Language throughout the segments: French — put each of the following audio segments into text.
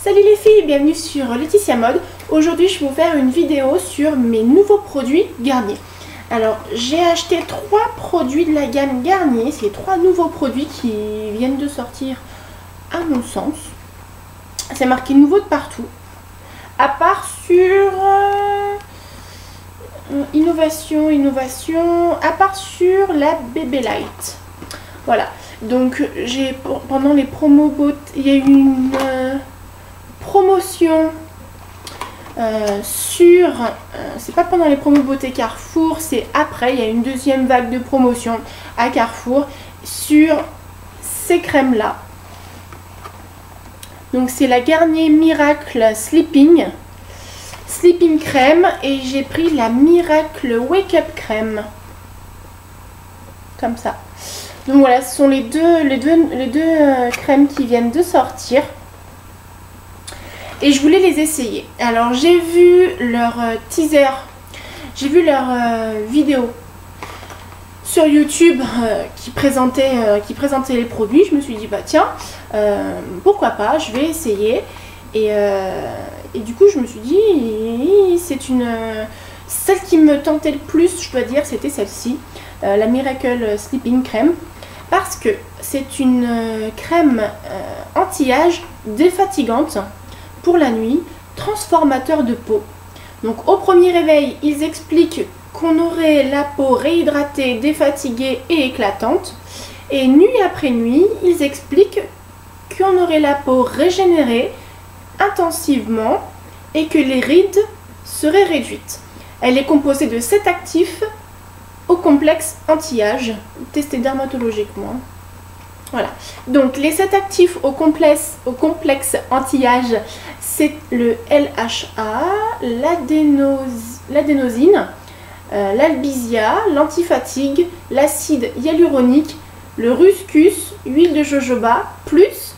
Salut les filles, bienvenue sur Laetitia Mode. Aujourd'hui je vais vous faire une vidéo sur mes nouveaux produits Garnier. Alors j'ai acheté 3 produits de la gamme Garnier, c'est 3 nouveaux produits qui viennent de sortir à mon sens. C'est marqué nouveau de partout. À part sur innovation, à part sur la Bébé Light. Voilà, donc j'ai pendant les promos il y a eu une promotion sur, c'est pas pendant les promos beauté Carrefour, c'est après, il y a une deuxième vague de promotion à Carrefour sur ces crèmes là. Donc c'est la Garnier Miracle Sleeping crème et j'ai pris la Miracle Wake Up crème. Comme ça. Donc voilà, ce sont les deux crèmes qui viennent de sortir. Et je voulais les essayer. Alors j'ai vu leur teaser, j'ai vu leur vidéo sur YouTube qui présentait les produits. Je me suis dit bah tiens, pourquoi pas, je vais essayer. Et du coup je me suis dit celle qui me tentait le plus, je dois dire, c'était celle-ci, la Miracle Sleeping crème, parce que c'est une crème anti-âge défatigante pour la nuit, transformateur de peau. Donc au premier réveil, ils expliquent qu'on aurait la peau réhydratée, défatiguée et éclatante. Et nuit après nuit, ils expliquent qu'on aurait la peau régénérée intensivement et que les rides seraient réduites. Elle est composée de 7 actifs au complexe anti-âge, testé dermatologiquement. Voilà, donc les 7 actifs au complexe anti-âge, c'est le LHA, l'adénosine, l'albizia, l'antifatigue, l'acide hyaluronique, le ruscus, huile de jojoba, plus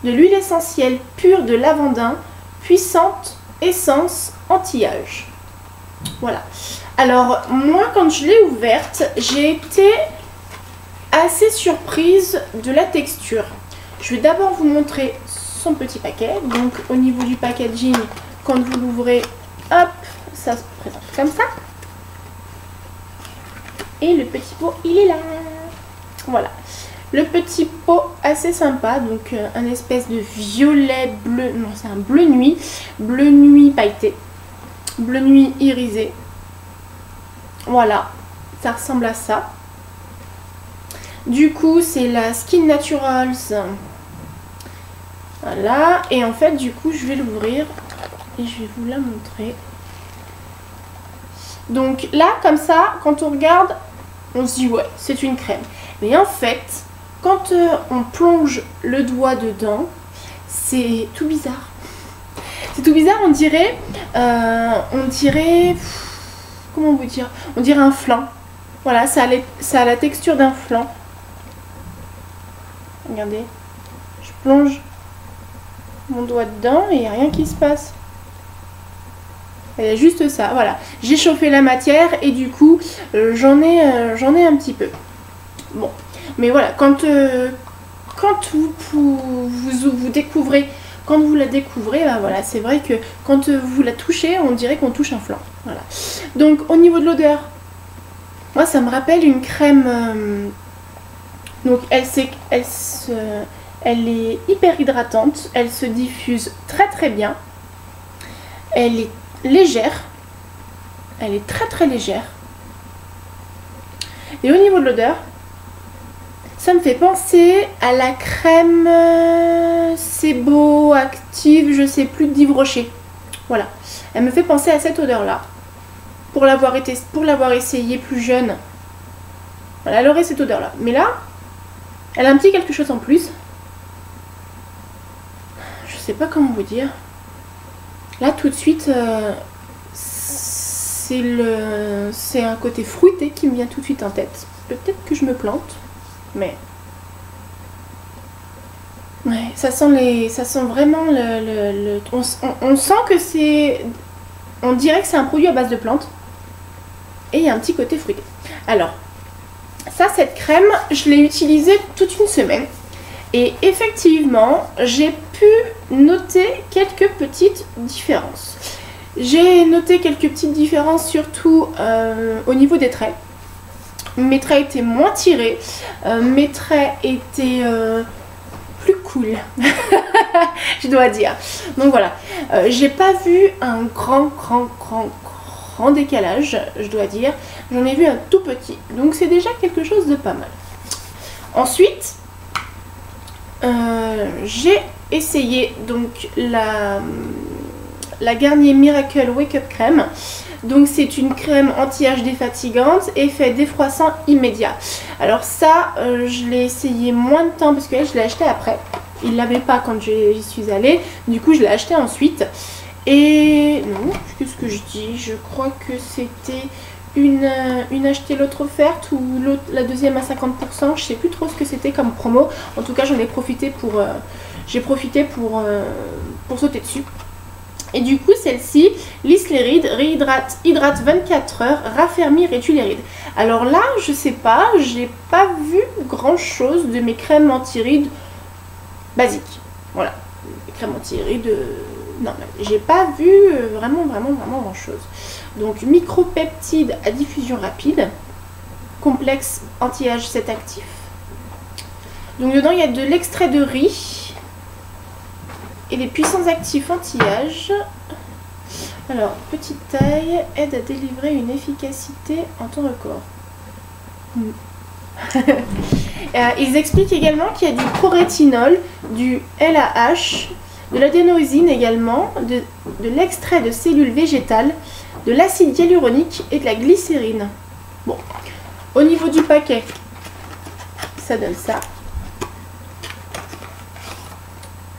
de l'huile essentielle pure de lavandin, puissante essence anti-âge. Voilà, alors moi quand je l'ai ouverte, j'ai été assez surprise de la texture. Je vais d'abord vous montrer son petit paquet. Donc au niveau du packaging, quand vous l'ouvrez, hop, ça se présente comme ça. Et le petit pot, il est là. Voilà. Le petit pot assez sympa, donc un espèce de violet bleu, non c'est un bleu nuit pailleté, bleu nuit irisé. Voilà, ça ressemble à ça. Du coup, c'est la Skin Naturals. Voilà. Et en fait, du coup, je vais l'ouvrir et je vais vous la montrer. Donc là, comme ça, quand on regarde, on se dit ouais, c'est une crème. Mais en fait, quand on plonge le doigt dedans, c'est tout bizarre. C'est tout bizarre, on dirait, comment vous dire, on dirait un flan. Voilà, ça a la texture d'un flan. Regardez, je plonge mon doigt dedans et il n'y a rien qui se passe. Il y a juste ça, voilà. J'ai chauffé la matière et du coup, j'en ai un petit peu. Bon, mais voilà, quand vous découvrez, quand vous la découvrez, bah voilà, c'est vrai que quand vous la touchez, on dirait qu'on touche un flan. Voilà. Donc au niveau de l'odeur, moi ça me rappelle une crème. Donc elle est hyper hydratante, elle se diffuse très très bien, elle est légère, elle est très très légère. Et au niveau de l'odeur, ça me fait penser à la crème Sebo Active, je sais plus, d'Yves Rocher. Voilà, elle me fait penser à cette odeur là. Pour l'avoir essayé plus jeune, voilà, elle aurait cette odeur là. Mais là, elle a un petit quelque chose en plus. Je sais pas comment vous dire. Là tout de suite, c'est un côté fruité qui me vient tout de suite en tête. Peut-être que je me plante, mais ouais, ça sent vraiment on sent que c'est, on dirait que c'est un produit à base de plantes. Et il y a un petit côté fruité. Alors, ça, cette crème, je l'ai utilisée toute une semaine. Et effectivement, j'ai pu noter quelques petites différences. J'ai noté quelques petites différences surtout au niveau des traits. Mes traits étaient moins tirés, mes traits étaient plus cool, je dois dire. Donc voilà, j'ai pas vu un grand décalage, je dois dire. J'en ai vu un tout petit, donc c'est déjà quelque chose de pas mal. Ensuite, j'ai essayé donc la Garnier Miracle Wake Up Crème. Donc c'est une crème anti-âge défatigante, effet défroissant immédiat. Alors ça, je l'ai essayé moins de temps parce que je l'ai acheté après. Il ne l'avait pas quand j'y suis allée, du coup je l'ai acheté ensuite. Et non, qu'est-ce que je dis? Je crois que c'était une achetée l'autre offerte ou la deuxième à 50%. Je sais plus trop ce que c'était comme promo. En tout cas j'en ai profité pour, pour sauter dessus. Et du coup, celle-ci lisse les rides, hydrate 24 heures, raffermit, réduit les rides. Alors là, je sais pas, j'ai pas vu grand chose de mes crèmes anti-rides basiques. Voilà, les crèmes anti-rides normales. J'ai pas vu vraiment grand chose. Donc, micropeptides à diffusion rapide, complexe anti-âge 7 actif. Donc, dedans, il y a de l'extrait de riz. Et les puissants actifs anti-âge. Alors, petite taille, aide à délivrer une efficacité en temps record. Ils expliquent également qu'il y a du prorétinol, du LAH, de l'adénosine également, de l'extrait de cellules végétales, de l'acide hyaluronique et de la glycérine. Bon, au niveau du paquet, ça donne ça.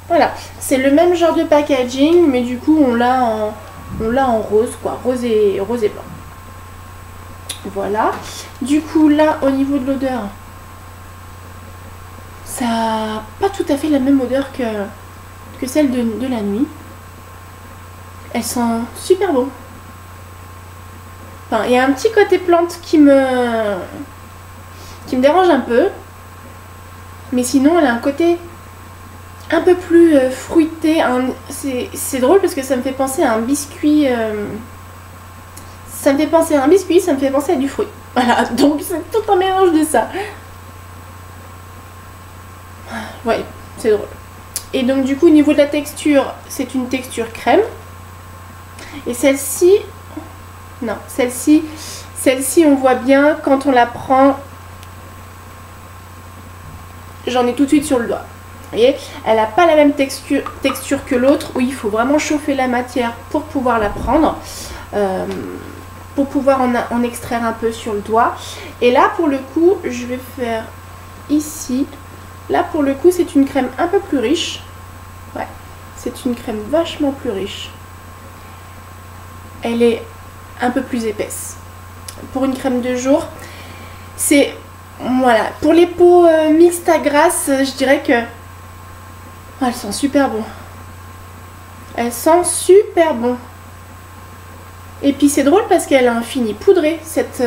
Voilà, c'est le même genre de packaging, mais du coup on l'a en rose, quoi, rose et blanc. Voilà. Du coup là, au niveau de l'odeur, ça n'a pas tout à fait la même odeur que celle de la nuit. Elle sent super bon. Enfin, il y a un petit côté plante qui me dérange un peu, mais sinon elle a un côté un peu plus fruité. C'est drôle parce que ça me fait penser à un biscuit. Ça me fait penser à un biscuit, ça me fait penser à du fruit. Voilà, donc c'est tout un mélange de ça. Ouais, c'est drôle. Et donc du coup au niveau de la texture, c'est une texture crème. Et celle-ci, non, celle-ci on voit bien quand on la prend. J'en ai tout de suite sur le doigt. Vous voyez, elle n'a pas la même texture que l'autre où il faut vraiment chauffer la matière pour pouvoir la prendre, pour pouvoir en extraire un peu sur le doigt. Et là pour le coup, je vais faire ici. Là pour le coup, c'est une crème un peu plus riche. Ouais, c'est une crème vachement plus riche. Elle est un peu plus épaisse. Pour une crème de jour, c'est... Voilà, pour les peaux mixtes à grasse, je dirais que... Oh, elles sentent super bon. Elles sentent super bon. Et puis c'est drôle parce qu'elle a un fini poudré, cette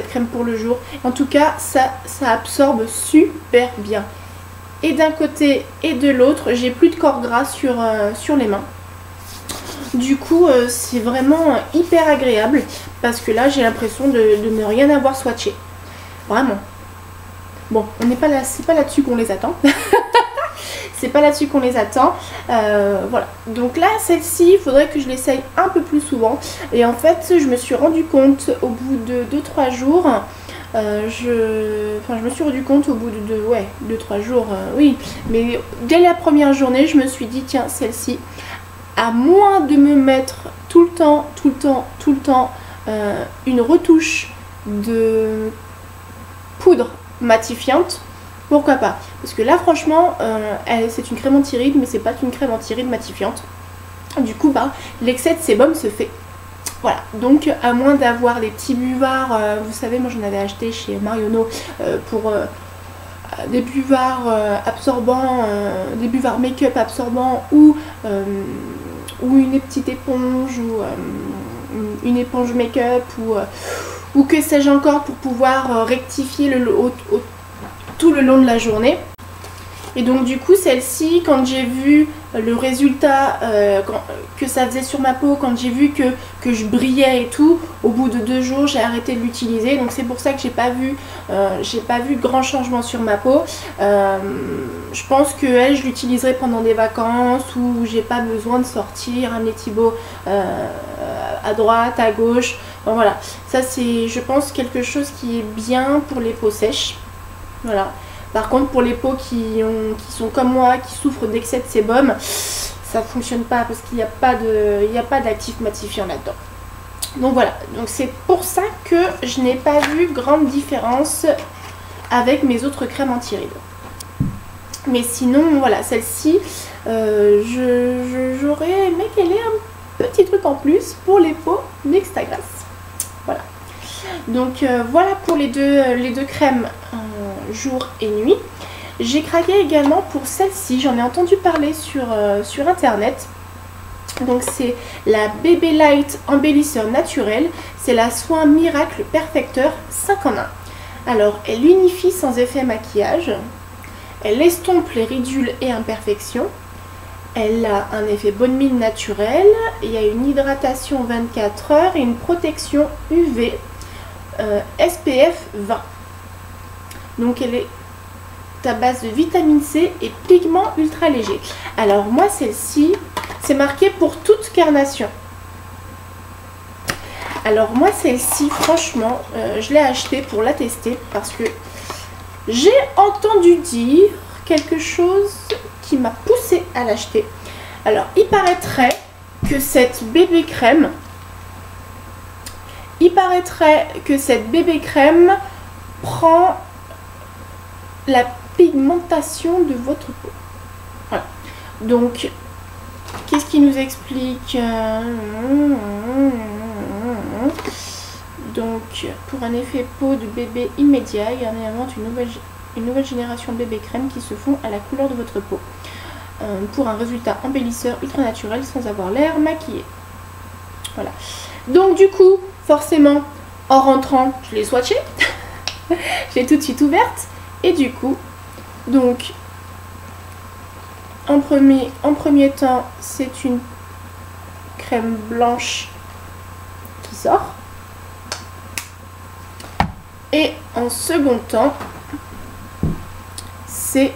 crème pour le jour. En tout cas, ça absorbe super bien. Et d'un côté et de l'autre, j'ai plus de corps gras sur les mains. Du coup, c'est vraiment hyper agréable parce que là, j'ai l'impression de ne rien avoir swatché. Vraiment. Bon, on n'est pas là, c'est pas là-dessus qu'on les attend. C'est pas là-dessus qu'on les attend. Voilà. Donc là, celle-ci, il faudrait que je l'essaye un peu plus souvent. Et en fait, je me suis rendu compte au bout de 2-3 jours. Je me suis rendu compte au bout de 2-3 jours, oui. Mais dès la première journée, je me suis dit, tiens, celle-ci, à moins de me mettre tout le temps, une retouche de poudre matifiante, pourquoi pas? Parce que là franchement c'est une crème anti-rides, mais c'est pas une crème anti-rides matifiante. Du coup l'excès de sébum se fait. Voilà, donc à moins d'avoir les petits buvards, vous savez, moi j'en avais acheté chez Marionneau pour des buvards absorbants, des buvards make-up absorbants ou une petite éponge ou une éponge make-up ou que sais-je encore pour pouvoir rectifier tout le long de la journée. Et donc du coup celle-ci, quand j'ai vu le résultat que ça faisait sur ma peau, quand j'ai vu que je brillais et tout, au bout de 2 jours j'ai arrêté de l'utiliser. Donc c'est pour ça que j'ai pas vu grand changement sur ma peau. Je pense que elle, je l'utiliserai pendant des vacances où j'ai pas besoin de sortir, un Thibaut à droite, à gauche. Bon, voilà, ça c'est je pense quelque chose qui est bien pour les peaux sèches. Voilà. Par contre, pour les peaux qui sont comme moi, qui souffrent d'excès de sébum, ça fonctionne pas parce qu'il n'y a pas d'actif matifiant là-dedans. Donc voilà, donc c'est pour ça que je n'ai pas vu grande différence avec mes autres crèmes anti-rides. Mais sinon, voilà, celle-ci, j'aurais aimé qu'elle ait un petit truc en plus pour les peaux d'extra grasse. Voilà. Donc voilà pour les deux crèmes jour et nuit. J'ai craqué également pour celle-ci, j'en ai entendu parler sur internet. Donc c'est la Bébé Light embellisseur naturel, c'est la Soin Miracle Perfecteur 5 en 1. Alors elle unifie sans effet maquillage, elle estompe les ridules et imperfections, elle a un effet bonne mine naturel, il y a une hydratation 24 heures et une protection UV SPF 20. Donc elle est à base de vitamine C et pigments ultra légers. Alors moi celle-ci, c'est marqué pour toute carnation. Alors moi celle-ci, franchement, je l'ai achetée pour la tester parce que j'ai entendu dire quelque chose qui m'a poussée à l'acheter. Alors il paraîtrait que cette bébé crème, prend la pigmentation de votre peau. Voilà. Donc, qu'est-ce qui nous explique? Donc, pour un effet peau de bébé immédiat, Garnier invente une nouvelle génération de bébé crème qui se fond à la couleur de votre peau. Pour un résultat embellisseur ultra naturel sans avoir l'air maquillé. Voilà. Donc, du coup, forcément, en rentrant, je l'ai swatché. Je l'ai tout de suite ouverte. Et du coup, donc, en premier temps, c'est une crème blanche qui sort. Et en second temps, c'est,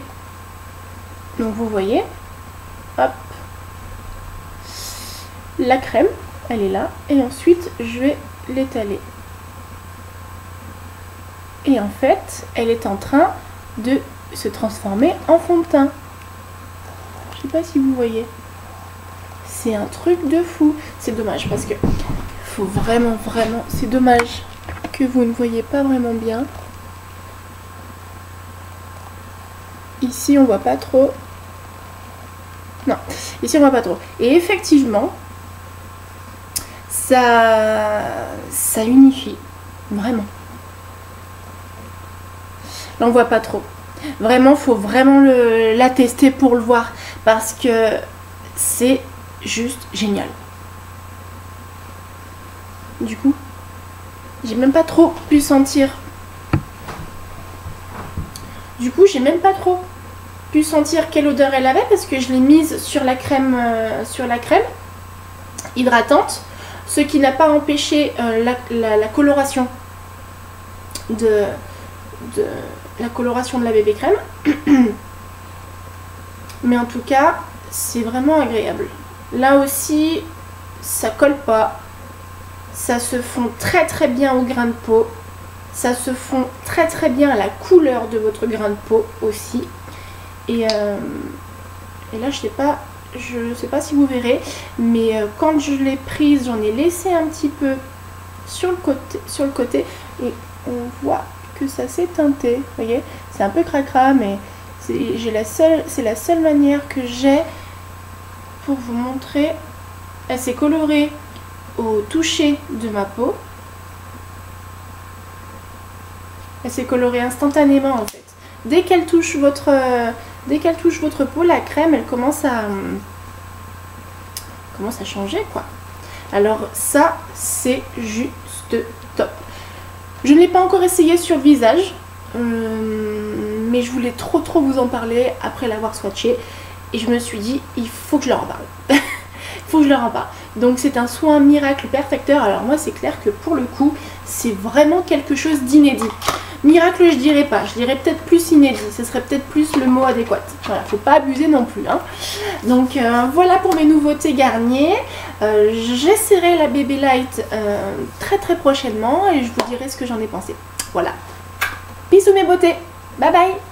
donc vous voyez, hop, la crème, elle est là. Et ensuite, je vais l'étaler. Et en fait, elle est en train de se transformer en fond de teint. Je sais pas si vous voyez. C'est un truc de fou. C'est dommage parce que faut vraiment, c'est dommage que vous ne voyez pas vraiment bien. Ici, on voit pas trop. Non, ici, on voit pas trop. Et effectivement, ça unifie. Vraiment. Là, on voit pas trop. Vraiment, faut vraiment la tester pour le voir. Parce que c'est juste génial. Du coup, j'ai même pas trop pu sentir. Quelle odeur elle avait parce que je l'ai mise sur la crème hydratante, ce qui n'a pas empêché la coloration de la bébé crème. Mais en tout cas, c'est vraiment agréable. Là aussi, ça colle pas. Ça se fond très bien au grain de peau. Ça se fond très bien à la couleur de votre grain de peau aussi. Et là, je sais pas si vous verrez, mais quand je l'ai prise, j'en ai laissé un petit peu sur le côté et on voit que ça s'est teinté. Vous voyez, c'est un peu cracra, mais c'est la seule manière que j'ai pour vous montrer. Elle s'est colorée au toucher de ma peau. Elle s'est colorée instantanément en fait. Dès qu'elle touche votre peau, la crème, elle commence à changer quoi. Alors ça, c'est juste top. Je ne l'ai pas encore essayé sur le visage, mais je voulais trop vous en parler après l'avoir swatché. Et je me suis dit, il faut que je leur en parle. Il faut que je leur en parle. Donc c'est un soin miracle perfecteur. Alors moi c'est clair que pour le coup, c'est vraiment quelque chose d'inédit. Miracle je dirais pas, je dirais peut-être plus inédit. Ce serait peut-être plus le mot adéquat. Voilà, faut pas abuser non plus. Hein. Donc voilà pour mes nouveautés Garnier. J'essaierai la Baby Light très prochainement et je vous dirai ce que j'en ai pensé. Voilà. Bisous mes beautés. Bye bye.